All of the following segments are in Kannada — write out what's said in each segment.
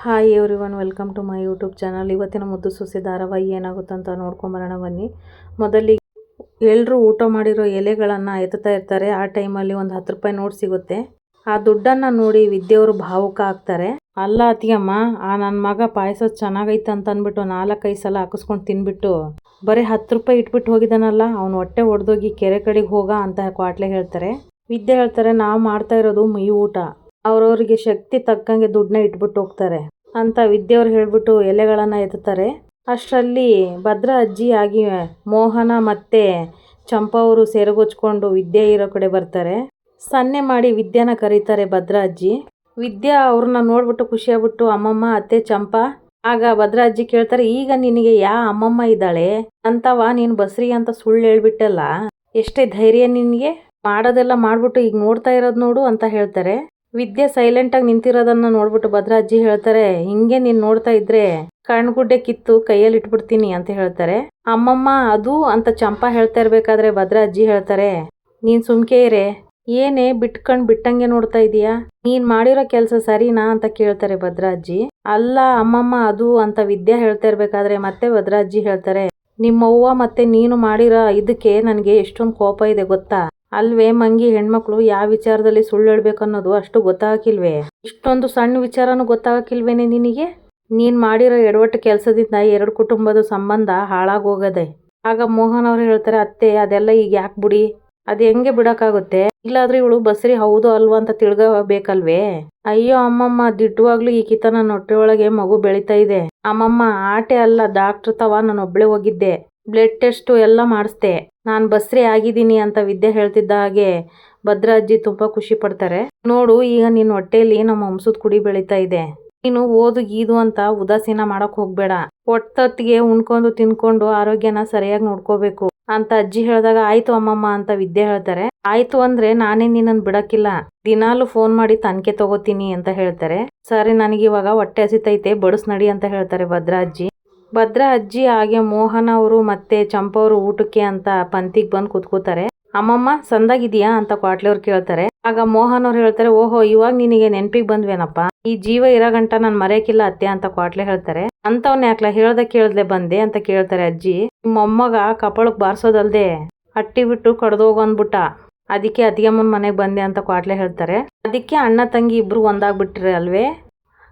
Hi everyone, welcome to my YouTube channel. ಇವತ್ತಿನ ಮುದ್ದು ಸೊಸೆ ಧಾರಾವಾಹಿ ಏನಾಗುತ್ತಂತ ನೋಡ್ಕೊಂಬರೋಣ ಬನ್ನಿ. ಮೊದಲಿಗೆ ಎಲ್ಲರೂ ಊಟ ಮಾಡಿರೋ ಎಲೆಗಳನ್ನು ಎತ್ತುತ್ತಾ ಇರ್ತಾರೆ. ಆ ಟೈಮಲ್ಲಿ ಒಂದು 10 ರೂಪಾಯಿ ನೋಟ್ ಸಿಗುತ್ತೆ. ಆ ದುಡ್ಡನ್ನು ನೋಡಿ ವಿದ್ಯೆಯವರು ಭಾವುಕ ಆಗ್ತಾರೆ. ಅಲ್ಲ ಅತ್ತಿಯಮ್ಮ, ಆ ನನ್ನ ಮಗ ಪಾಯಸ ಚೆನ್ನಾಗೈತೆ ಅಂತ ಅಂದ್ಬಿಟ್ಟು 4-5 ಸಲ ಹಾಕಿಸ್ಕೊಂಡು ತಿನ್ಬಿಟ್ಟು ಬರೀ 10 ರೂಪಾಯಿ ಇಟ್ಬಿಟ್ಟು ಹೋಗಿದ್ದಾನಲ್ಲ, ಅವ್ನು ಹೊಟ್ಟೆ ಒಡೆದೋಗಿ ಕೆರೆ ಕಡೆಗೆ ಹೋಗ ಅಂತ ಕ್ವಾಟ್ಲೆ ಹೇಳ್ತಾರೆ. ವಿದ್ಯೆ ಹೇಳ್ತಾರೆ, ನಾವು ಮಾಡ್ತಾ ಇರೋದು ಮೈ ಊಟ, ಅವ್ರವ್ರಿಗೆ ಶಕ್ತಿ ತಕ್ಕಂಗೆ ದುಡ್ಡನ್ನ ಇಟ್ಬಿಟ್ಟು ಹೋಗ್ತಾರೆ ಅಂತ ವಿದ್ಯೆಯವ್ರು ಹೇಳ್ಬಿಟ್ಟು ಎಲೆಗಳನ್ನು ಎತ್ತುತ್ತಾರೆ. ಅಷ್ಟರಲ್ಲಿ ಭದ್ರ ಅಜ್ಜಿ ಆಗಿ ಮೋಹನ ಮತ್ತೆ ಚಂಪಾ ಅವರು ಸೇರಗೊಚ್ಕೊಂಡು ವಿದ್ಯೆ ಇರೋ ಕಡೆ ಬರ್ತಾರೆ. ಸನ್ನೆ ಮಾಡಿ ವಿದ್ಯಾನ ಕರೀತಾರೆ ಭದ್ರ ಅಜ್ಜಿ. ವಿದ್ಯಾ ಅವ್ರನ್ನ ನೋಡ್ಬಿಟ್ಟು ಖುಷಿಯಾಗ್ಬಿಟ್ಟು ಅಮ್ಮಮ್ಮ ಅತ್ತೆ ಚಂಪಾ. ಆಗ ಭದ್ರ ಅಜ್ಜಿ ಕೇಳ್ತಾರೆ, ಈಗ ನಿನಗೆ ಅಮ್ಮಮ್ಮ ಇದ್ದಾಳೆ ಅಂತವ ನೀನು ಬಸ್ರಿ ಅಂತ ಸುಳ್ಳು ಹೇಳ್ಬಿಟ್ಟಲ್ಲ, ಎಷ್ಟೇ ಧೈರ್ಯ ನಿನಗೆ, ಮಾಡೋದೆಲ್ಲ ಮಾಡ್ಬಿಟ್ಟು ಈಗ ನೋಡ್ತಾ ಇರೋದು ನೋಡು ಅಂತ ಹೇಳ್ತಾರೆ. ವಿದ್ಯೆ ಸೈಲೆಂಟಾಗಿ ನಿಂತಿರೋದನ್ನ ನೋಡ್ಬಿಟ್ಟು ಭದ್ರ ಅಜ್ಜಿ ಹೇಳ್ತಾರೆ, ಹಿಂಗೆ ನೀನು ನೋಡ್ತಾ ಇದ್ರೆ ಕಣ್ಗುಡ್ಡೆ ಕಿತ್ತು ಕೈಯಲ್ಲಿ ಇಟ್ಬಿಡ್ತೀನಿ ಅಂತ ಹೇಳ್ತಾರೆ. ಅಮ್ಮಮ್ಮ ಅದು ಅಂತ ಚಂಪಾ ಹೇಳ್ತಾ ಇರ್ಬೇಕಾದ್ರೆ ಭದ್ರ ಅಜ್ಜಿ ಹೇಳ್ತಾರೆ, ನೀನು ಸುಮ್ಕೆ ಇರೇ, ಏನೇ ಬಿಟ್ಟಂಗೆ ನೋಡ್ತಾ ಇದೀಯಾ, ನೀನ್ ಮಾಡಿರೋ ಕೆಲಸ ಸರಿನಾ ಅಂತ ಕೇಳ್ತಾರೆ ಭದ್ರ ಅಜ್ಜಿ. ಅಲ್ಲ ಅಮ್ಮಮ್ಮ ಅದು ಅಂತ ವಿದ್ಯಾ ಹೇಳ್ತಾ ಇರ್ಬೇಕಾದ್ರೆ ಮತ್ತೆ ಭದ್ರ ಅಜ್ಜಿ ಹೇಳ್ತಾರೆ, ನಿಮ್ಮವ್ವ ಮತ್ತೆ ನೀನು ಮಾಡಿರೋ ಇದಕ್ಕೆ ನನಗೆ ಎಷ್ಟೊಂದು ಕೋಪ ಇದೆ ಗೊತ್ತಾ, ಅಲ್ವೇ ಮಂಗಿ, ಹೆಣ್ಮಕ್ಳು ಯಾವ ವಿಚಾರದಲ್ಲಿ ಸುಳ್ಳು ಹೇಳ್ಬೇಕು ಅನ್ನೋದು ಅಷ್ಟು ಗೊತ್ತಾಗಕ್ಕಿಲ್ವೇ, ಇಷ್ಟೊಂದು ಸಣ್ಣ ವಿಚಾರನೂ ಗೊತ್ತಾಗಕ್ಕಿಲ್ವೇನೆ ನಿನಗೆ, ನೀನ್ ಮಾಡಿರೋ ಎಡವಟ್ಟು ಕೆಲಸದಿಂದ 2 ಕುಟುಂಬದ ಸಂಬಂಧ ಹಾಳಾಗೋಗದೆ. ಆಗ ಮೋಹನ್ ಅವ್ರು ಹೇಳ್ತಾರೆ, ಅತ್ತೆ ಅದೆಲ್ಲ ಈಗ ಯಾಕೆ ಬಿಡಿ, ಅದು ಹೆಂಗೆ ಬಿಡೋಕ್ಕಾಗುತ್ತೆ, ಇಲ್ಲಾದ್ರೆ ಇವಳು ಬಸ್ರಿ ಹೌದು ಅಲ್ವಾ ಅಂತ ತಿಳ್ಗಬೇಕಲ್ವೇ. ಅಯ್ಯೋ ಅಮ್ಮಮ್ಮ, ದಿಟ್ಟವಾಗ್ಲೂ ಈ ಕಿತ ನನ್ನ ಹೊಟ್ಟೆ ಒಳಗೆ ಮಗು ಬೆಳೀತಾ ಇದೆ ಅಮ್ಮಮ್ಮ, ಆಟೆ ಅಲ್ಲ ಡಾಕ್ಟರ್ ತವ ನಾನು ಒಬ್ಳೆ ಹೋಗಿದ್ದೆ, ಬ್ಲಡ್ ಟೆಸ್ಟು ಎಲ್ಲ ಮಾಡಿಸ್ದೆ, ನಾನು ಬಸ್ರಿ ಆಗಿದ್ದೀನಿ ಅಂತ ವಿದ್ಯೆ ಹೇಳ್ತಿದ್ದ ಹಾಗೆ ಭದ್ರ ಅಜ್ಜಿ ತುಂಬಾ ಖುಷಿ ಪಡ್ತಾರೆ. ನೋಡು, ಈಗ ನಿನ್ನ ಹೊಟ್ಟೆಯಲ್ಲಿ ನಮ್ಮ ವಂಶದ ಕುಡಿ ಬೆಳೀತಾ ಇದೆ, ನೀನು ಓದು ಗೀದು ಅಂತ ಉದಾಸೀನ ಮಾಡಕ್ ಹೋಗ್ಬೇಡ, ಒಟ್ಟೊತ್ತಿಗೆ ಉಣ್ಕೊಂಡು ತಿನ್ಕೊಂಡು ಆರೋಗ್ಯನ ಸರಿಯಾಗಿ ನೋಡ್ಕೋಬೇಕು ಅಂತ ಅಜ್ಜಿ ಹೇಳಿದಾಗ ಆಯ್ತು ಅಮ್ಮಮ್ಮ ಅಂತ ವಿದ್ಯೆ ಹೇಳ್ತಾರೆ. ಆಯ್ತು ಅಂದ್ರೆ ನಾನೇ ನಿನ್ನನ್ನು ಬಿಡಕ್ಕಿಲ್ಲ, ದಿನಾಲು ಫೋನ್ ಮಾಡಿ ತನಿಖೆ ತಗೋತೀನಿ ಅಂತ ಹೇಳ್ತಾರೆ. ಸರಿ, ನನಗಿವಾಗ ಹೊಟ್ಟೆ ಹಸಿತೈತೆ, ಬಡಿಸ್ ನಡಿ ಅಂತ ಹೇಳ್ತಾರೆ ಭದ್ರ ಅಜ್ಜಿ. ಭದ್ರ ಅಜ್ಜಿ ಹಾಗೆ ಮೋಹನ ಅವರು ಮತ್ತೆ ಚಂಪಾ ಅವರು ಊಟಕ್ಕೆ ಅಂತ ಪಂಕ್ತಿಗೆ ಬಂದು ಕೂತ್ಕೋತಾರೆ. ಅಮ್ಮಮ್ಮ ಸಂದಾಗಿದೆಯಾ ಅಂತ ಕ್ವಾಟ್ಲೆಯವ್ರು ಕೇಳ್ತಾರೆ. ಆಗ ಮೋಹನ್ ಅವ್ರು ಹೇಳ್ತಾರೆ, ಓಹೋ ಇವಾಗ ನಿನಗೆ ನೆನಪಿಗೆ ಬಂದ್ವೇನಪ್ಪ, ಈ ಜೀವ ಇರೋ ಗಂಟ ನಾನು ಮರೆಯಕ್ಕಿಲ್ಲ ಅತ್ತೆ ಅಂತ ಕ್ವಾಟ್ಲೆ ಹೇಳ್ತಾರೆ. ಅಂತವ್ನ ಯಾಕ್ಲ ಹೇಳ್ದೆ ಕೇಳ್ದೆ ಬಂದೆ ಅಂತ ಕೇಳ್ತಾರೆ ಅಜ್ಜಿ. ನಿಮ್ಮ ಮೊಮ್ಮಗ ಕಪಾಳಕ್ಕೆ ಬಾರಿಸೋದಲ್ದೆ ಅಟ್ಟಿ ಬಿಟ್ಟು ಕಡ್ದೋಗು ಅಂದ್ಬಿಟ್ಟ, ಅದಕ್ಕೆ ಅತ್ತಿಗೆಮ್ಮನ ಮನೆಗೆ ಬಂದೆ ಅಂತ ಕ್ವಾಟ್ಲೆ ಹೇಳ್ತಾರೆ. ಅದಕ್ಕೆ ಅಣ್ಣ ತಂಗಿ ಇಬ್ರು ಒಂದಾಗ್ಬಿಟ್ರೆ ಅಲ್ವೇ,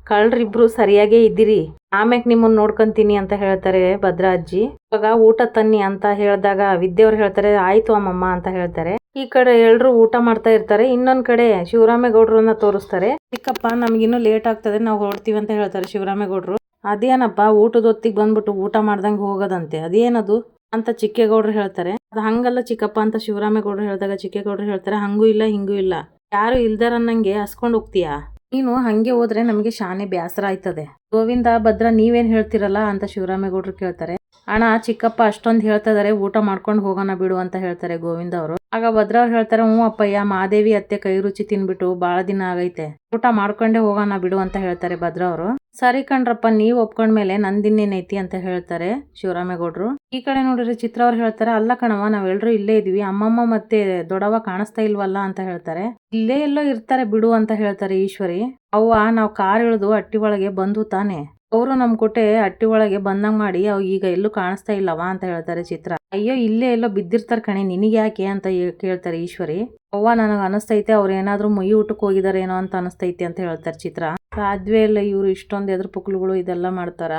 ಕಳ್ರಿಬ್ರು ಸರಿಯಾಗೇ ಇದ್ದೀರಿ, ಆಮ್ಯಾಕ್ ನಿಮ್ಮನ್ನ ನೋಡ್ಕೊಂತೀನಿ ಅಂತ ಹೇಳ್ತಾರೆ ಭದ್ರ ಅಜ್ಜಿ. ಇವಾಗ ಊಟ ತನ್ನಿ ಅಂತ ಹೇಳಿದಾಗ ವಿದ್ಯೆಯವ್ರು ಹೇಳ್ತಾರೆ, ಆಯ್ತು ಅಮ್ಮಮ್ಮ ಅಂತ ಹೇಳ್ತಾರೆ. ಈ ಕಡೆ ಎಲ್ರು ಊಟ ಮಾಡ್ತಾ ಇರ್ತಾರೆ. ಇನ್ನೊಂದ್ ಕಡೆ ಶಿವರಾಮೇಗೌಡ್ರನ್ನ ತೋರಿಸ್ತಾರೆ. ಚಿಕ್ಕಪ್ಪ ನಮ್ಗಿನ್ನೂ ಲೇಟ್ ಆಗ್ತದೆ, ನಾವು ಹೊರಡ್ತೀವಿ ಅಂತ ಹೇಳ್ತಾರೆ ಶಿವರಾಮೇಗೌಡ್ರು. ಅದೇನಪ್ಪ ಊಟದ ಹೊತ್ತಿಗೆ ಬಂದ್ಬಿಟ್ಟು ಊಟ ಮಾಡ್ದಂಗೆ ಹೋಗೋದಂತೆ, ಅದೇನದು ಅಂತ ಚಿಕ್ಕೇಗೌಡ್ರು ಹೇಳ್ತಾರೆ. ಅದು ಹಂಗಲ್ಲ ಚಿಕ್ಕಪ್ಪ ಅಂತ ಶಿವರಾಮೇಗೌಡ್ರು ಹೇಳಿದಾಗ ಚಿಕ್ಕೇಗೌಡ್ರು ಹೇಳ್ತಾರೆ, ಹಂಗೂ ಇಲ್ಲ ಹಿಂಗೂ ಇಲ್ಲ, ಯಾರು ಇಲ್ದಾರನ್ನಂಗೆ ಹಸ್ಕೊಂಡು ಹೋಗ್ತೀಯಾ, ನೀನು ಹಂಗೆ ಹೋದ್ರೆ ನಮಗೆ ಶಾನೆ ಬೇಸರ ಆಯ್ತದೆ. ಗೋವಿಂದ ಭದ್ರ ನೀವೇನ್ ಹೇಳ್ತಿರಲ್ಲ ಅಂತ ಶಿವರಾಮೇಗೌಡರು ಕೇಳ್ತಾರೆ. ಅಣ್ಣ ಚಿಕ್ಕಪ್ಪ ಅಷ್ಟೊಂದು ಹೇಳ್ತಾ ಇದಾರೆ, ಊಟ ಮಾಡ್ಕೊಂಡು ಹೋಗೋಣ ಬಿಡು ಅಂತ ಹೇಳ್ತಾರೆ ಗೋವಿಂದ ಅವರು. ಆಗ ಭದ್ರ ಅವ್ರು ಹೇಳ್ತಾರೆ, ಹ್ಞೂ ಅಪ್ಪಯ್ಯ, ಮಾದೇವಿ ಅತ್ತೆ ಕೈ ರುಚಿ ತಿನ್ಬಿಟ್ಟು ಬಾಳ ದಿನ ಆಗೈತೆ, ಊಟ ಮಾಡ್ಕೊಂಡೇ ಹೋಗೋಣ ಬಿಡು ಅಂತ ಹೇಳ್ತಾರೆ ಭದ್ರ ಅವರು. ಸರಿ ಕಣ್ರಪ್ಪ, ನೀವ್ ಒಪ್ಕೊಂಡ್ಮೇಲೆ ನಂದಿನ್ನೇನೈತಿ ಅಂತ ಹೇಳ್ತಾರೆ ಶಿವರಾಮೇಗೌಡರು. ಈ ಕಡೆ ನೋಡಿದ್ರೆ ಚಿತ್ರ ಅವ್ರು ಹೇಳ್ತಾರೆ, ಅಲ್ಲ ಕಣವ, ನಾವೆಲ್ಲರೂ ಇಲ್ಲೇ ಇದೀವಿ, ಅಮ್ಮಮ್ಮ ಮತ್ತೆ ದೊಡವ ಕಾಣಿಸ್ತಾ ಇಲ್ವಲ್ಲ ಅಂತ ಹೇಳ್ತಾರೆ. ಇಲ್ಲೇ ಎಲ್ಲೋ ಇರ್ತಾರೆ ಬಿಡು ಅಂತ ಹೇಳ್ತಾರೆ ಈಶ್ವರಿ. ಅವ್ವ, ನಾವು ಕಾರ್ ಇಳಿದು ಅಟ್ಟಿ ಒಳಗೆ ಬಂದು ತಾನೆ, ಅವರು ನಮ್ ಕೊಟ್ಟೆ ಅಟ್ಟಿ ಒಳಗೆ ಬಂದಂಗ್ ಮಾಡಿ ಅವ್ ಈಗ ಎಲ್ಲೂ ಕಾಣಿಸ್ತಾ ಇಲ್ಲವಾ ಅಂತ ಹೇಳ್ತಾರೆ ಚಿತ್ರ. ಅಯ್ಯೋ ಇಲ್ಲೇ ಎಲ್ಲೋ ಬಿದ್ದಿರ್ತಾರ ಕಣೆ, ನಿನಗೆ ಯಾಕೆ ಅಂತ ಕೇಳ್ತಾರೆ ಈಶ್ವರಿ. ಅವ್ವ, ನನಗೆ ಅನಿಸ್ತೈತೆ ಅವ್ರು ಏನಾದ್ರು ಮುಯಿ ಊಟಕ್ಕೆ ಹೋಗಿದಾರೇನೋ ಅಂತ ಅನಿಸ್ತೈತಿ ಅಂತ ಹೇಳ್ತಾರೆ ಚಿತ್ರ. ಸಾಧ್ಯವೇ ಇಲ್ಲ, ಇವ್ರು ಇಷ್ಟೊಂದು ಎದ್ರ ಪುಕ್ಳುಗಳು ಇದೆಲ್ಲ ಮಾಡ್ತಾರ,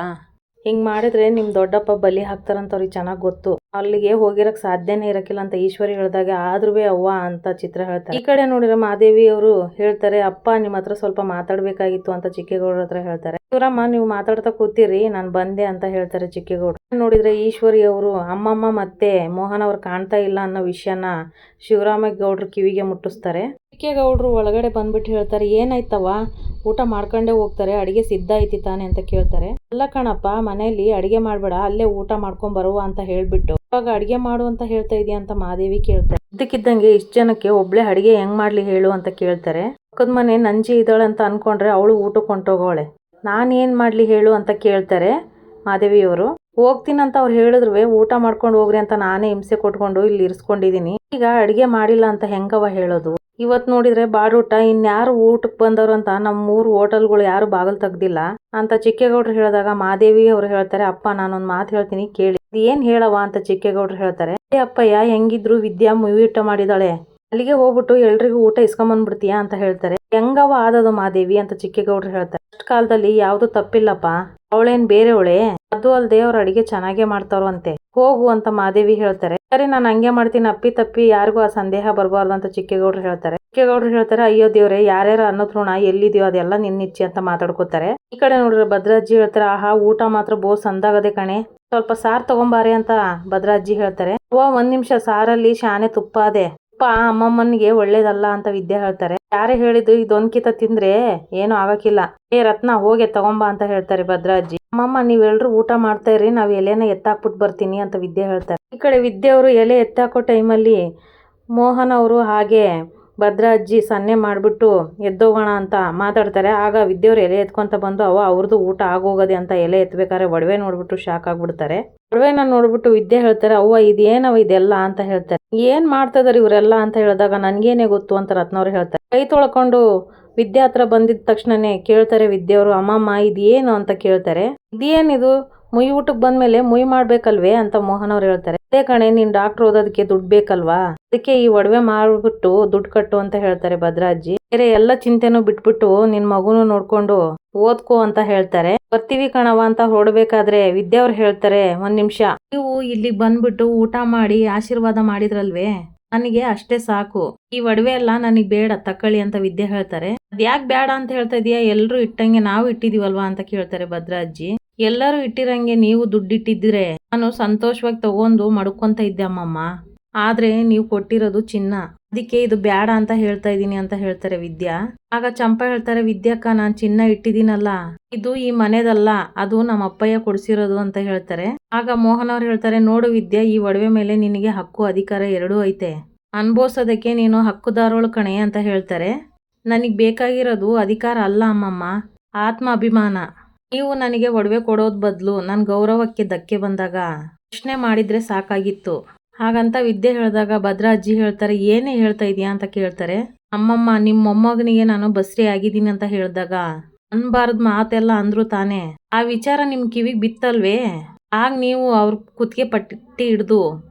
ಹಿಂಗ್ ಮಾಡಿದ್ರೆ ನಿಮ್ ದೊಡ್ಡಪ್ಪ ಬಲಿ ಹಾಕ್ತಾರಂತ ಅವ್ರಿಗೆ ಚೆನ್ನಾಗ್ ಗೊತ್ತು, ಅಲ್ಲಿಗೆ ಹೋಗಿರಕ್ ಸಾಧ್ಯನೇ ಇರಕ್ಕಿಲ್ಲ ಅಂತ ಈಶ್ವರಿ ಹೇಳಿದಾಗ ಆದ್ರೂ ಅವ್ವ ಅಂತ ಚಿತ್ರ ಹೇಳ್ತಾರೆ. ಈ ಕಡೆ ನೋಡಿದ್ರೆ ಮಾದೇವಿ ಅವರು ಹೇಳ್ತಾರೆ, ಅಪ್ಪ ನಿಮ್ಮ ಹತ್ರ ಸ್ವಲ್ಪ ಮಾತಾಡ್ಬೇಕಾಗಿತ್ತು ಅಂತ ಚಿಕ್ಕೇಗೌಡ್ರ ಹತ್ರ ಹೇಳ್ತಾರೆ. ಶಿವರಾಮ, ನೀವು ಮಾತಾಡ್ತಾ ಕೂತಿರಿ, ನಾನು ಬಂದೆ ಅಂತ ಹೇಳ್ತಾರೆ ಚಿಕ್ಕೇಗೌಡ್ರು. ನೋಡಿದ್ರೆ ಈಶ್ವರಿ ಅವರು ಅಮ್ಮಮ್ಮ ಮತ್ತೆ ಮೋಹನ್ ಅವ್ರು ಕಾಣ್ತಾ ಇಲ್ಲ ಅನ್ನೋ ವಿಷಯನ ಶಿವರಾಮೇಗೌಡ್ರು ಕಿವಿಗೆ ಮುಟ್ಟಿಸ್ತಾರೆ. ಚಿಕ್ಕೇಗೌಡ್ರು ಒಳಗಡೆ ಬಂದ್ಬಿಟ್ಟು ಹೇಳ್ತಾರೆ, ಏನಾಯ್ತವ, ಊಟ ಮಾಡ್ಕೊಂಡೇ ಹೋಗ್ತಾರೆ, ಅಡಿಗೆ ಸಿದ್ಧ ಐತಿ ತಾನೆ ಅಂತ ಕೇಳ್ತಾರೆ. ಅಲ್ಲ ಕಣಪ್ಪ, ಮನೆಯಲ್ಲಿ ಅಡಿಗೆ ಮಾಡ್ಬೇಡ, ಅಲ್ಲೇ ಊಟ ಮಾಡ್ಕೊಂಡ್ ಬರುವ ಅಂತ ಹೇಳ್ಬಿಟ್ಟು ಇವಾಗ ಅಡಿಗೆ ಮಾಡು ಅಂತ ಹೇಳ್ತಾ ಇದೀಯ ಅಂತ ಮಾದೇವಿ ಕೇಳ್ತಾರೆ. ಇದಕ್ಕಿದ್ದಂಗೆ ಇಷ್ಟು ಜನಕ್ಕೆ ಒಬ್ಳೆ ಅಡಿಗೆ ಹೆಂಗ್ ಮಾಡ್ಲಿ ಹೇಳು ಅಂತ ಕೇಳ್ತಾರೆ. ಪಕ್ಕದ ಮನೆ ನಂಜಿ ಇದ್ದಾಳೆ ಅಂತ ಅನ್ಕೊಂಡ್ರೆ ಅವಳು ಊಟಕ್ಕೆ ಹೊಂಟೋಗೋಳೆ, ನಾನ್ ಏನ್ ಮಾಡ್ಲಿ ಹೇಳು ಅಂತ ಕೇಳ್ತಾರೆ ಮಾದೇವಿಯವರು. ಹೋಗ್ತೀನಂತ ಅವ್ರು ಹೇಳಿದ್ರು ಊಟ ಮಾಡ್ಕೊಂಡು ಹೋಗ್ರಿ ಅಂತ ನಾನೇ ಹಿಂಸೆ ಕೊಟ್ಕೊಂಡು ಇಲ್ಲಿ ಇರಿಸ್ಕೊಂಡಿದೀನಿ, ಈಗ ಅಡಿಗೆ ಮಾಡಿಲ್ಲ ಅಂತ ಹೆಂಗವ ಹೇಳೋದು. ಇವತ್ ನೋಡಿದ್ರೆ ಬಾಡೂಟ, ಇನ್ಯಾರು ಊಟಕ್ಕೆ ಬಂದವ್ರು ಅಂತ ನಮ್ಮ 3 ಹೋಟೆಲ್ಗಳು ಯಾರು ಬಾಗಿಲು ತೆಗ್ದಿಲ್ಲ. ಅಂತ ಚಿಕ್ಕೇಗೌಡರು ಹೇಳಿದಾಗ ಮಾದೇವಿ ಅವರು ಹೇಳ್ತಾರೆ, ಅಪ್ಪ ನಾನೊಂದು ಮಾತು ಹೇಳ್ತೀನಿ ಕೇಳಿ. ಏನ್ ಹೇಳವ ಅಂತ ಚಿಕ್ಕೇಗೌಡರು ಹೇಳ್ತಾರೆ. ಅಪ್ಪಯ್ಯ ಹೆಂಗಿದ್ರು ವಿದ್ಯಾ ಊಟ ಮಾಡಿದಾಳೆ, ಅಲ್ಲಿಗೆ ಹೋಗ್ಬಿಟ್ಟು ಎಲ್ರಿಗೂ ಊಟ ಇಸ್ಕೊಂಬಂದ್ಬಿಡ್ತೀಯಾ ಅಂತ ಹೇಳ್ತಾರೆ. ಹೆಂಗವ ಆದದು ಮಾದೇವಿ ಅಂತ ಚಿಕ್ಕೇಗೌಡರು ಹೇಳ್ತಾರೆ. ಅಷ್ಟ್ ಕಾಲದಲ್ಲಿ ಯಾವ್ದು ತಪ್ಪಿಲ್ಲಪ್ಪ, ಅವಳೇನ್ ಬೇರೆವಳೆ, ಅದು ಅಲ್ದೆ ಅವ್ರ ಅಡಿಗೆ ಚೆನ್ನಾಗೇ ಮಾಡ್ತಾರಂತೆ, ಹೋಗು ಅಂತ ಮಾದೇವಿ ಹೇಳ್ತಾರೆ. ಸರಿ ನಾನು ಹಂಗೆ ಮಾಡ್ತೀನಿ, ಅಪ್ಪಿ ತಪ್ಪಿ ಯಾರಿಗೂ ಆ ಸಂದೇಹ ಬರಬಾರ್ದು ಅಂತ ಚಿಕ್ಕೇಗೌಡರು ಹೇಳ್ತಾರೆ. ಚಿಕ್ಕೇಗೌಡರು ಹೇಳ್ತಾರೆ, ಅಯ್ಯೋ ದೇವ್ರೆ, ಯಾರ್ಯಾರ ಅನ್ನೋದ್ ಋಣ ಎಲ್ಲಿದೆಯೋ ಅದೆಲ್ಲ ನಿನ್ನಿಚ್ಚಿ ಅಂತ ಮಾತಾಡ್ಕೋತಾರೆ. ಈ ಕಡೆ ನೋಡ್ರಿ ಭದ್ರಾಜ್ಜಿ ಹೇಳ್ತಾರೆ, ಆಹಾ ಊಟ ಮಾತ್ರ ಬಹು ಸಂದಾಗದೆ ಕಣೆ, ಸ್ವಲ್ಪ ಸಾರ್ ತಗೊಂಬಾರೆ ಅಂತ ಭದ್ರಾಜ್ಜಿ ಹೇಳ್ತಾರೆ. ಒಂದ್ ನಿಮಿಷ, ಸಾರಲ್ಲಿ ಶಾನೆ ತುಪ್ಪ ಅದೆ, ತುಪ್ಪ ಅಮ್ಮಮ್ಮನಿಗೆ ಒಳ್ಳೇದಲ್ಲ ಅಂತ ವಿದ್ಯಾ ಹೇಳ್ತಾರೆ. ಯಾರೇ ಹೇಳಿದ್ದು ಇದೊಂದ್ಕಿತ ತಿಂದ್ರೆ ಏನು ಆಗಕ್ಕಿಲ್ಲ, ಏ ರತ್ನ ಹೋಗೆ ತಗೊಂಬಾ ಅಂತ ಹೇಳ್ತಾರೆ ಭದ್ರಾಜ್ಜಿ. ಅಮ್ಮಮ್ಮ ನೀವೆಲ್ರು ಊಟ ಮಾಡ್ತಾ ಇರ್ರಿ, ನಾವ್ ಎಲೆನ ಎತ್ತಾಕ್ಬಿಟ್ಟು ಬರ್ತೀನಿ ಅಂತ ವಿದ್ಯಾ ಹೇಳ್ತಾರೆ. ಈ ಕಡೆ ವಿದ್ಯಾ ಅವರು ಎಲೆ ಎತ್ತಾಕೋ ಟೈಮಲ್ಲಿ ಮೋಹನ್ ಅವರು ಹಾಗೆ ಭದ್ರಾಜ್ಜಿ ಸನ್ನೆ ಮಾಡ್ಬಿಟ್ಟು ಎದ್ದೋಗೋಣ ಅಂತ ಮಾತಾಡ್ತಾರೆ. ಆಗ ವಿದ್ಯೆಯವ್ರು ಎಲೆ ಎತ್ಕೊಂತ ಬಂದು ಅವ್ರದ್ದು ಊಟ ಆಗೋಗದೆ ಅಂತ ಎಲೆ ಎತ್ಬೇಕಾದ್ರೆ ಒಡವೆ ನೋಡ್ಬಿಟ್ಟು ಶಾಕ್ ಆಗ್ಬಿಡ್ತಾರೆ. ಒಡವೆನ ನೋಡ್ಬಿಟ್ಟು ವಿದ್ಯೆ ಹೇಳ್ತಾರೆ, ಅವ್ವ ಇದೇನವ ಇದೆಲ್ಲ ಅಂತ ಹೇಳ್ತಾರೆ. ಏನ್ ಮಾಡ್ತಾ ಇದಾರೆ ಇವರೆಲ್ಲ ಅಂತ ಹೇಳಿದಾಗ ನನ್ಗೇನೆ ಗೊತ್ತು ಅಂತ ರತ್ನವ್ರು ಹೇಳ್ತಾರೆ. ಕೈ ತೊಳ್ಕೊಂಡು ವಿದ್ಯಾ ಹತ್ರ ಬಂದಿದ ತಕ್ಷಣನೇ ಕೇಳ್ತಾರೆ ವಿದ್ಯೆಯವರು, ಅಮ್ಮಮ್ಮ ಇದೇನು ಅಂತ ಕೇಳ್ತಾರೆ. ಇದೇನಿದು ಮುಯ್ ಊಟಕ್ಕೆ ಬಂದ್ಮೇಲೆ ಮುಯ್ ಮಾಡ್ಬೇಕಲ್ವೇ ಅಂತ ಮೋಹನ್ ಅವ್ರು ಹೇಳ್ತಾರೆ. ಅದೇ ಕಣೆ, ನೀನ್ ಡಾಕ್ಟರ್ ಓದೋದಕ್ಕೆ ದುಡ್ಡು ಬೇಕಲ್ವಾ, ಅದಕ್ಕೆ ಈ ಒಡವೆ ಮಾಡ್ಬಿಟ್ಟು ದುಡ್ಡು ಕಟ್ಟು ಅಂತ ಹೇಳ್ತಾರೆ ಭದ್ರಾಜ್ಜಿ. ಬೇರೆ ಎಲ್ಲ ಚಿಂತೆನೂ ಬಿಟ್ಬಿಟ್ಟು ನಿನ್ ಮಗುನು ನೋಡ್ಕೊಂಡು ಓದ್ಕೋ ಅಂತ ಹೇಳ್ತಾರೆ. ಬರ್ತೀವಿ ಕಣವ ಅಂತ ಹೊರಡ್ಬೇಕಾದ್ರೆ ವಿದ್ಯಾವ್ರು ಹೇಳ್ತಾರೆ, ಒಂದ್ ನಿಮಿಷ, ನೀವು ಇಲ್ಲಿಗೆ ಬಂದ್ಬಿಟ್ಟು ಊಟ ಮಾಡಿ ಆಶೀರ್ವಾದ ಮಾಡಿದ್ರಲ್ವೇ, ನನಗೆ ಅಷ್ಟೇ ಸಾಕು, ಈ ಒಡವೆ ಎಲ್ಲ ನನಗ್ ಬೇಡ ತಕೊಳ್ಳಿ ಅಂತ ವಿದ್ಯೆ ಹೇಳ್ತಾರೆ. ಅದ್ಯಾಕ್ ಬೇಡ ಅಂತ ಹೇಳ್ತಾ ಇದೀಯಾ, ಎಲ್ರು ಇಟ್ಟಂಗೆ ನಾವು ಇಟ್ಟಿದೀವಲ್ವಾ ಅಂತ ಕೇಳ್ತಾರೆ ಭದ್ರಾಜ್ಜಿ. ಎಲ್ಲರೂ ಇಟ್ಟಿರಂಗೆ ನೀವು ದುಡ್ಡಿಟ್ಟಿದ್ರೆ ನಾನು ಸಂತೋಷವಾಗಿ ತಗೊಂಡು ಮಡ್ಕೊಂತ ಇದ್ದೆ ಅಮ್ಮಮ್ಮ, ಆದ್ರೆ ನೀವು ಕೊಟ್ಟಿರೋದು ಚಿನ್ನ, ಅದಕ್ಕೆ ಇದು ಬೇಡ ಅಂತ ಹೇಳ್ತಾ ಇದೀನಿ ಅಂತ ಹೇಳ್ತಾರೆ ವಿದ್ಯಾ. ಆಗ ಚಂಪಾ ಹೇಳ್ತಾರೆ, ವಿದ್ಯಾಕ್ಕ ನಾನ್ ಚಿನ್ನ ಇಟ್ಟಿದ್ದೀನಲ್ಲ, ಇದು ಈ ಮನೆದಲ್ಲ, ಅದು ನಮ್ಮ ಅಪ್ಪಯ್ಯ ಕೊಡ್ಸಿರೋದು ಅಂತ ಹೇಳ್ತಾರೆ. ಆಗ ಮೋಹನ್ ಅವ್ರು ಹೇಳ್ತಾರೆ, ನೋಡು ವಿದ್ಯಾ, ಈ ಒಡವೆ ಮೇಲೆ ನಿನಗೆ ಹಕ್ಕು ಅಧಿಕಾರ ಎರಡೂ ಐತೆ, ಅನ್ಭವಿಸೋದಕ್ಕೆ ನೀನು ಹಕ್ಕುದಾರೋಳು ಕಣೆ ಅಂತ ಹೇಳ್ತಾರೆ. ನನಗ್ ಬೇಕಾಗಿರೋದು ಅಧಿಕಾರ ಅಲ್ಲ ಅಮ್ಮಮ್ಮ, ಆತ್ಮ ಅಭಿಮಾನ. ನೀವು ನನಗೆ ಒಡವೆ ಕೊಡೋದ್ ಬದಲು ನನ್ನ ಗೌರವಕ್ಕೆ ಧಕ್ಕೆ ಬಂದಾಗ ಪ್ರಶ್ನೆ ಮಾಡಿದ್ರೆ ಸಾಕಾಗಿತ್ತು. ಹಾಗಂತ ವಿದ್ಯೆ ಹೇಳಿದಾಗ ಭದ್ರಾಜ್ಜಿ ಹೇಳ್ತಾರೆ, ಏನೇ ಹೇಳ್ತಾ ಇದೀಯಾ ಅಂತ ಕೇಳ್ತಾರೆ. ಅಮ್ಮಮ್ಮ, ನಿಮ್ಮ ಮೊಮ್ಮಗನಿಗೆ ನಾನು ಬಸ್ರಿ ಆಗಿದ್ದೀನಿ ಅಂತ ಹೇಳಿದಾಗ ಅನ್ಬಾರ್ದು ಮಾತೆಲ್ಲ ಅಂದ್ರು ತಾನೇ, ಆ ವಿಚಾರ ನಿಮ್ ಕಿವಿಗೆ ಬಿತ್ತಲ್ವೇ, ಆಗ ನೀವು ಅವ್ರ ಕುತ್ತಿಗೆ ಪಟ್ಟಿ ಹಿಡ್ದು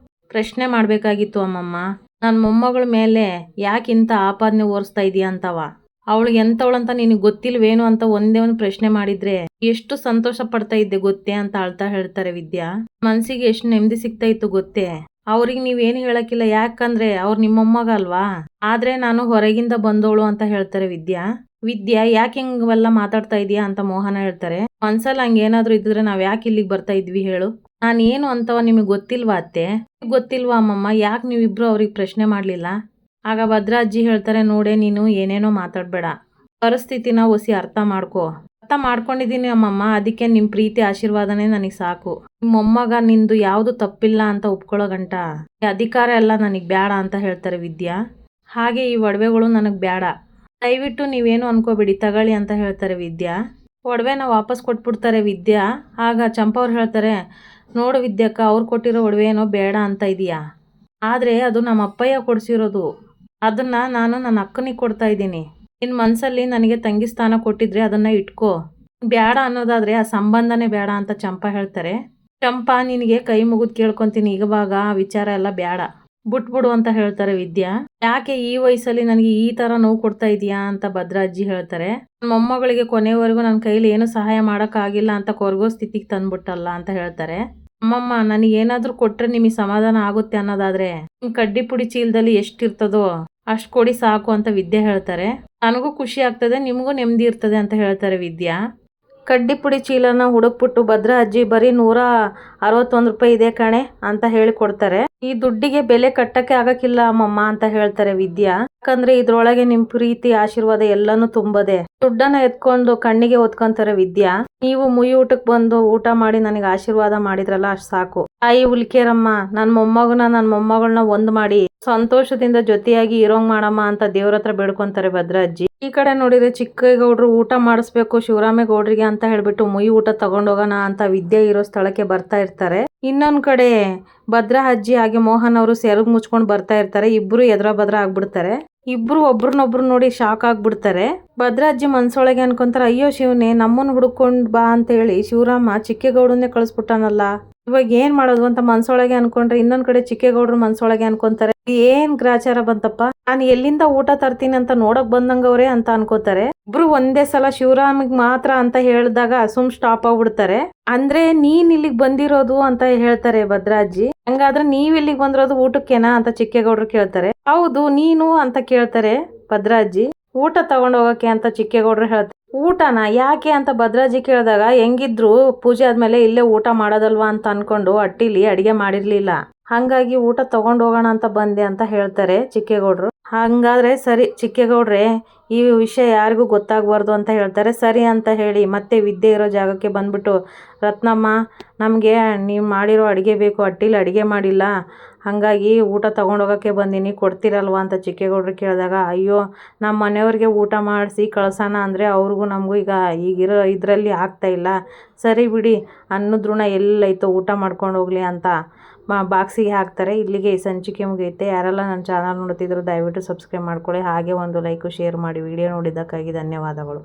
ಪ್ರಶ್ನೆ ಮಾಡ್ಬೇಕಾಗಿತ್ತು ಅಮ್ಮಮ್ಮ. ನನ್ನ ಮೊಮ್ಮಗಳ ಮೇಲೆ ಯಾಕಿಂತ ಆಪಾದನೆ ಹೊರಿಸ್ತಾ ಇದೀಯ ಅಂತವ, ಅವಳಿಗೆ ಎಂತವಳಂತ ನಿನಗೆ ಗೊತ್ತಿಲ್ವೇನು ಅಂತ ಒಂದೇ ಒಂದು ಪ್ರಶ್ನೆ ಮಾಡಿದ್ರೆ ಎಷ್ಟು ಸಂತೋಷ ಪಡ್ತಾ ಇದ್ದೆ ಗೊತ್ತೇ ಅಂತ ಅಳ್ತಾ ಹೇಳ್ತಾರೆ ವಿದ್ಯಾ. ಮನ್ಸಿಗೆ ಎಷ್ಟು ನೆಮ್ಮದಿ ಸಿಗ್ತಾ ಇತ್ತು ಗೊತ್ತೇ. ಅವ್ರಿಗೆ ನೀವೇನು ಹೇಳಕ್ಕಿಲ್ಲ, ಯಾಕಂದ್ರೆ ಅವ್ರು ನಿಮ್ಮ ಮೊಮ್ಮಗ ಅಲ್ವಾ, ಆದ್ರೆ ನಾನು ಹೊರಗಿಂದ ಬಂದವಳು ಅಂತ ಹೇಳ್ತಾರೆ ವಿದ್ಯಾ. ವಿದ್ಯಾ ಯಾಕೆ ಹಿಂಗೆಲ್ಲ ಮಾತಾಡ್ತಾ ಇದೀಯಾ ಅಂತ ಮೋಹನ ಹೇಳ್ತಾರೆ. ಮನ್ಸಲ್ಲಿ ಹಂಗೇನಾದ್ರೂ ಇದ್ದಿದ್ರೆ ನಾವ್ ಯಾಕೆ ಇಲ್ಲಿಗೆ ಬರ್ತಾ ಇದ್ವಿ ಹೇಳು, ನಾನು ಏನು ಅಂತವ ನಿಮಗೆ ಗೊತ್ತಿಲ್ವಾ ಅತ್ತೆ, ಗೊತ್ತಿಲ್ವಾ ಅಮ್ಮಮ್ಮ, ಯಾಕೆ ನೀವಿಬ್ರು ಅವ್ರಿಗೆ ಪ್ರಶ್ನೆ ಮಾಡ್ಲಿಲ್ಲ. ಆಗ ಭದ್ರಾಜ್ಜಿ ಹೇಳ್ತಾರೆ, ನೋಡೆ ನೀನು ಏನೇನೋ ಮಾತಾಡ್ಬೇಡ, ಪರಿಸ್ಥಿತಿನ ಒಸಿ ಅರ್ಥ ಮಾಡ್ಕೊಂಡಿದ್ದೀನಿ ಅಮ್ಮಮ್ಮ, ಅದಕ್ಕೆ ನಿಮ್ಮ ಪ್ರೀತಿ ಆಶೀರ್ವಾದನೇ ನನಗೆ ಸಾಕು. ನಿಮ್ಮ ಮೊಮ್ಮಗ ನಿಂದು ಯಾವುದು ತಪ್ಪಿಲ್ಲ ಅಂತ ಒಪ್ಕೊಳ್ಳೋ ಗಂಟ ಈ ಅಧಿಕಾರ ಎಲ್ಲ ನನಗೆ ಬೇಡ ಅಂತ ಹೇಳ್ತಾರೆ ವಿದ್ಯಾ. ಹಾಗೆ ಈ ಒಡವೆಗಳು ನನಗೆ ಬೇಡ, ದಯವಿಟ್ಟು ನೀವೇನು ಅನ್ಕೋಬೇಡಿ, ತಗೊಳ್ಳಿ ಅಂತ ಹೇಳ್ತಾರೆ ವಿದ್ಯಾ. ಒಡವೆನ ವಾಪಸ್ ಕೊಟ್ಬಿಡ್ತಾರೆ ವಿದ್ಯಾ. ಆಗ ಚಂಪಾ ಅವ್ರು ಹೇಳ್ತಾರೆ, ನೋಡು ವಿದ್ಯಕ್ಕ, ಅವ್ರು ಕೊಟ್ಟಿರೋ ಒಡವೆ ಏನೋ ಬೇಡ ಅಂತ ಇದೀಯಾ, ಆದ್ರೆ ಅದು ನಮ್ಮ ಅಪ್ಪಯ್ಯ ಕೊಡ್ಸಿರೋದು, ಅದನ್ನ ನಾನು ನನ್ನ ಅಕ್ಕನಿಗೆ ಕೊಡ್ತಾ ಇದ್ದೀನಿ. ನಿನ್ನ ಮನಸ್ಸಲ್ಲಿ ನನಗೆ ತಂಗಿ ಸ್ಥಾನ ಕೊಟ್ಟಿದ್ರೆ ಅದನ್ನ ಇಟ್ಕೋ, ಬೇಡ ಅನ್ನೋದಾದ್ರೆ ಆ ಸಂಬಂಧನೇ ಬೇಡ ಅಂತ ಚಂಪಾ ಹೇಳ್ತಾರೆ. ಚಂಪಾ, ನಿನಗೆ ಕೈ ಮುಗಿದು ಕೇಳ್ಕೊಂತೀನಿ, ಈಗವಾಗ ಆ ವಿಚಾರ ಎಲ್ಲ ಬೇಡ, ಬಿಟ್ಬಿಡು ಅಂತ ಹೇಳ್ತಾರೆ ವಿದ್ಯಾ. ಯಾಕೆ ಈ ವಯಸ್ಸಲ್ಲಿ ನನಗೆ ಈ ತರ ನೋವು ಕೊಡ್ತಾ ಇದೀಯಾ ಅಂತ ಭದ್ರಾಜ್ಜಿ ಹೇಳ್ತಾರೆ. ನನ್ನ ಮೊಮ್ಮಗಳಿಗೆ ಕೊನೆವರೆಗೂ ನನ್ನ ಕೈಲಿ ಏನು ಸಹಾಯ ಮಾಡೋಕ್ಕಾಗಿಲ್ಲ ಅಂತ ಕೊರಗೋ ಸ್ಥಿತಿಗೆ ತಂದ್ಬಿಟ್ಟಲ್ಲ ಅಂತ ಹೇಳ್ತಾರೆ. ಅಮ್ಮಮ್ಮ, ನನಗೇನಾದ್ರೂ ಕೊಟ್ರೆ ನಿಮಗೆ ಸಮಾಧಾನ ಆಗುತ್ತೆ ಅನ್ನೋದಾದ್ರೆ ನಿಮ್ಮ ಕಡ್ಡಿ ಪುಡಿ ಚೀಲದಲ್ಲಿ ಎಷ್ಟಿರ್ತದೋ ಅಷ್ಟು ಕೊಡಿ ಸಾಕು ಅಂತ ವಿದ್ಯೆ ಹೇಳ್ತಾರೆ. ನನಗೂ ಖುಷಿ ಆಗ್ತದೆ, ನಿಮಗೂ ನೆಮ್ಮದಿ ಇರ್ತದೆ ಅಂತ ಹೇಳ್ತಾರೆ ವಿದ್ಯಾ. ಕಡ್ಡಿ ಪುಡಿ ಚೀಲನ ಹುಡುಕ್ಬಿಟ್ಟು ಭದ್ರಾಜ್ಜಿ, ಬರೀ 161 ರೂಪಾಯಿ ಇದೆ ಕಣೆ ಅಂತ ಹೇಳಿ ಕೊಡ್ತಾರೆ. ಈ ದುಡ್ಡಿಗೆ ಬೆಲೆ ಕಟ್ಟಕ್ಕೆ ಆಗಕ್ಕಿಲ್ಲ ಅಮ್ಮಮ್ಮ ಅಂತ ಹೇಳ್ತಾರೆ ವಿದ್ಯಾ. ಯಾಕಂದ್ರೆ ಇದ್ರೊಳಗೆ ನಿಮ್ ಪ್ರೀತಿ ಆಶೀರ್ವಾದ ಎಲ್ಲಾನು ತುಂಬದೆ. ದುಡ್ಡನ್ನ ಎತ್ಕೊಂಡು ಕಣ್ಣಿಗೆ ಹೊತ್ಕೊಂತಾರೆ ವಿದ್ಯಾ. ನೀವು ಮುಯಿ ಊಟಕ್ಕೆ ಬಂದು ಊಟ ಮಾಡಿ ನನಗೆ ಆಶೀರ್ವಾದ ಮಾಡಿದ್ರಲ್ಲ, ಅಷ್ಟು ಸಾಕು. ತಾಯಿ ಹುಲಿಕೇರಮ್ಮ, ನನ್ನ ಮೊಮ್ಮಗಳನ್ನ ಒಂದ್ ಮಾಡಿ ಸಂತೋಷದಿಂದ ಜೊತೆಯಾಗಿ ಇರೋಂಗ್ ಮಾಡಮ್ಮ ಅಂತ ದೇವ್ರ ಹತ್ರ ಬೇಡ್ಕೊಂತಾರೆ ಭದ್ರಾಜ್ಜಿ. ಈ ಕಡೆ ನೋಡಿದ್ರೆ ಚಿಕ್ಕೇಗೌಡರು ಊಟ ಮಾಡಿಸ್ಬೇಕು ಶಿವರಾಮೇಗೌಡರಿಗೆ ಅಂತ ಹೇಳ್ಬಿಟ್ಟು ಮುಯಿ ಊಟ ತಗೊಂಡೋಗೋಣ ಅಂತ ವಿದ್ಯೆ ಇರೋ ಸ್ಥಳಕ್ಕೆ ಬರ್ತಾ ಇರ್ತಾರೆ. ಇನ್ನೊಂದ್ ಕಡೆ ಭದ್ರಾ ಅಜ್ಜಿ ಹಾಗೆ ಮೋಹನ್ ಅವರು ಸೆರಗು ಮುಚ್ಕೊಂಡು ಬರ್ತಾ ಇರ್ತಾರೆ. ಇಬ್ರು ಎದ್ರ ಬದ್ರ ಆಗ್ಬಿಡ್ತಾರೆ. ಇಬ್ರು ಒಬ್ರನ್ನೊಬ್ರು ನೋಡಿ ಶಾಕ್ ಆಗ್ಬಿಡ್ತಾರೆ. ಭದ್ರಾಜ್ಜಿ ಮನ್ಸೊಳಗೆ ಅನ್ಕೊಂತಾರೆ, ಅಯ್ಯೋ ಶಿವನೇ, ನಮ್ಮನ್ನ ಹುಡ್ಕೊಂಡ್ ಬಾ ಅಂತ ಹೇಳಿ ಶಿವರಾಮ ಚಿಕ್ಕೇಗೌಡನ್ನೇ ಕಳಿಸ್ಬಿಟ್ಟಾನಲ್ಲ, ಇವಾಗ ಏನ್ ಮಾಡೋದು ಅಂತ ಮನ್ಸೊಳಗೆ ಅನ್ಕೊಂಡ್ರೆ, ಇನ್ನೊಂದ್ ಕಡೆ ಚಿಕ್ಕೇಗೌಡರು ಮನ್ಸೊಳಗೆ ಅನ್ಕೊಂತಾರೆ, ಏನ್ ಗ್ರಾಚಾರ ಬಂತಪ್ಪ, ನಾನು ಎಲ್ಲಿಂದ ಊಟ ತರ್ತೀನಿ ಅಂತ ನೋಡಕ್ ಬಂದಂಗವ್ರೆ ಅಂತ ಅನ್ಕೋತಾರೆ. ಇಬ್ರು ಒಂದೇ ಸಲ ಶಿವರಾಮಿಗ್ ಮಾತ್ರ ಅಂತ ಹೇಳಿದಾಗ ಸ್ಟಾಪ್ ಆಗ್ಬಿಡ್ತಾರೆ. ಅಂದ್ರೆ ನೀನ್ ಇಲ್ಲಿಗ್ ಬಂದಿರೋದು ಅಂತ ಹೇಳ್ತಾರೆ ಭದ್ರಾಜ್ಜಿ. ಹಂಗಾದ್ರೆ ನೀವ್ ಇಲ್ಲಿಗ್ ಬಂದಿರೋದು ಊಟಕ್ಕೇನಾ ಅಂತ ಚಿಕ್ಕೇಗೌಡರು ಕೇಳ್ತಾರೆ. ಹೌದು, ನೀನು ಅಂತ ಕೇಳ್ತಾರೆ ಭದ್ರಾಜ್ಜಿ. ಊಟ ತಗೊಂಡ್ ಹೋಗಕ್ಕೆ ಅಂತ ಚಿಕ್ಕೇಗೌಡರು ಹೇಳ್ತಾರೆ. ಊಟನ ಯಾಕೆ ಅಂತ ಭದ್ರಾಜ್ಜಿ ಕೇಳಿದಾಗ, ಹೆಂಗಿದ್ರು ಪೂಜೆ ಆದ್ಮೇಲೆ ಇಲ್ಲೇ ಊಟ ಮಾಡೋದಲ್ವಾ ಅಂತ ಅನ್ಕೊಂಡು ಅಟ್ಟಿಲಿ ಅಡಿಗೆ ಮಾಡಿರ್ಲಿಲ್ಲ, ಹಂಗಾಗಿ ಊಟ ತಗೊಂಡ್ ಹೋಗೋಣ ಅಂತ ಬಂದೆ ಅಂತ ಹೇಳ್ತಾರೆ ಚಿಕ್ಕೇಗೌಡರು. ಹಂಗಾದ್ರೆ ಸರಿ ಚಿಕ್ಕೇಗೌಡ್ರೆ, ಈ ವಿಷಯ ಯಾರಿಗೂ ಗೊತ್ತಾಗಬಾರ್ದು ಅಂತ ಹೇಳ್ತಾರೆ. ಸರಿ ಅಂತ ಹೇಳಿ ಮತ್ತೆ ವಿದ್ಯೆ ಇರೋ ಜಾಗಕ್ಕೆ ಬಂದ್ಬಿಟ್ಟು, ರತ್ನಮ್ಮ, ನಮಗೆ ನೀವು ಮಾಡಿರೋ ಅಡುಗೆ ಬೇಕು, ಅಟ್ಟಿಲಿ ಅಡುಗೆ ಮಾಡಿಲ್ಲ, ಹಾಗಾಗಿ ಊಟ ತೊಗೊಂಡೋಗೋಕ್ಕೆ ಬಂದೀನಿ, ಕೊಡ್ತೀರಲ್ವ ಅಂತ ಚಿಕ್ಕೇಗೌಡರು ಕೇಳಿದಾಗ, ಅಯ್ಯೋ, ನಮ್ಮ ಮನೆಯವ್ರಿಗೆ ಊಟ ಮಾಡಿಸಿ ಕಳ್ಸೋಣ ಅಂದರೆ ಅವ್ರಿಗೂ ನಮಗೂ ಈಗಿರೋ ಇದರಲ್ಲಿ ಆಗ್ತಾಯಿಲ್ಲ, ಸರಿ ಬಿಡಿ, ಅನ್ನದ ಋಣ ಎಲ್ಲೈತೋ, ಊಟ ಮಾಡ್ಕೊಂಡು ಹೋಗಲಿ ಅಂತ ಬಾಕ್ಸಿಗೆ ಹಾಕ್ತಾರೆ. ಇಲ್ಲಿಗೆ ಈ ಸಂಚಿಕೆ ಮುಗಿಯುತ್ತೆ. ಯಾರೆಲ್ಲ ನನ್ನ ಚಾನಲ್ ನೋಡ್ತಿದ್ರು ದಯವಿಟ್ಟು ಸಬ್ಸ್ಕ್ರೈಬ್ ಮಾಡ್ಕೊಳ್ಳಿ, ಹಾಗೆ ಒಂದು ಲೈಕು ಶೇರ್ ಮಾಡಿ. ವಿಡಿಯೋ ನೋಡಿದ್ದಕ್ಕಾಗಿ ಧನ್ಯವಾದಗಳು.